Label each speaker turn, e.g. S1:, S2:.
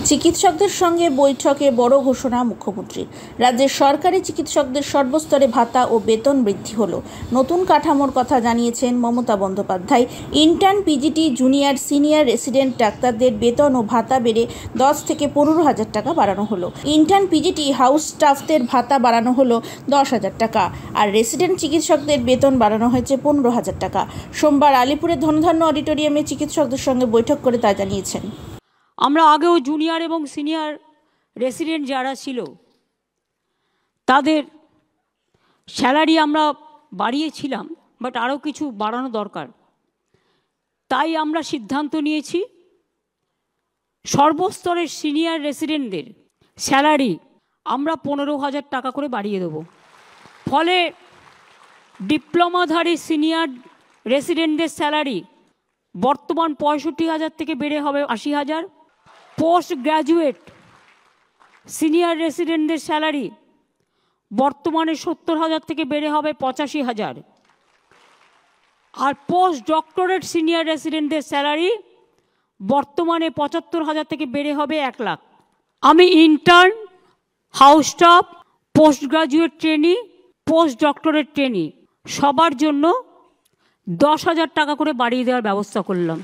S1: চিকিৎসকদের সঙ্গে বৈঠকে বড় ঘোষণা মুখ্যমন্ত্রীর। রাজ্যের সরকারি চিকিৎসকদের সর্বস্তরে ভাতা ও বেতন বৃদ্ধি হলো। নতুন কাঠামোর কথা জানিয়েছেন Mamata Bandyopadhyay. Intern, PGT, junior, senior resident ডাক্তারদের বেতন ও ভাতা বেড়ে 10 থেকে 15,000 টাকা বাড়ানো হলো। ইন্টার্ন, পিজিটি, হাউস স্টাফদের ভাতা বাড়ানো হলো 10,000 টাকা, আর রেসিডেন্ট চিকিৎসকদের বেতন বাড়ানো হয়েছে 15,000 টাকা। সোমবার আলিপুরের ধনধান্য অডিটোরিয়ামে চিকিৎসকদের সঙ্গে বৈঠক করে তা জানিয়েছেন।
S2: আমরা আগেও জুনিয়র এবং সিনিয়র রেসিডেন্ট যারা ছিল তাদের স্যালারি আমরা বাড়িয়েছিলাম, বাট আরও কিছু বাড়ানো দরকার। তাই আমরা সিদ্ধান্ত নিয়েছি সর্বস্তরের সিনিয়র রেসিডেন্টদের স্যালারি আমরা 15,000 টাকা করে বাড়িয়ে দেব। ফলে ডিপ্লোমাধারী সিনিয়র রেসিডেন্টদের স্যালারি বর্তমান 65,000 থেকে বেড়ে হবে 80,000। পোস্ট গ্র্যাজুয়েট সিনিয়র রেসিডেন্টদের স্যালারি বর্তমানে 70,000 থেকে বেড়ে হবে 85,000। আর পোস্ট ডক্টরেট সিনিয়র রেসিডেন্টদের স্যালারি বর্তমানে 75,000 থেকে বেড়ে হবে 1 লাখ। আমি intern, house staff, post graduate trainee, post doctorate trainee সবার জন্য 10,000 টাকা করে বাড়িয়ে দেওয়ার ব্যবস্থা করলাম।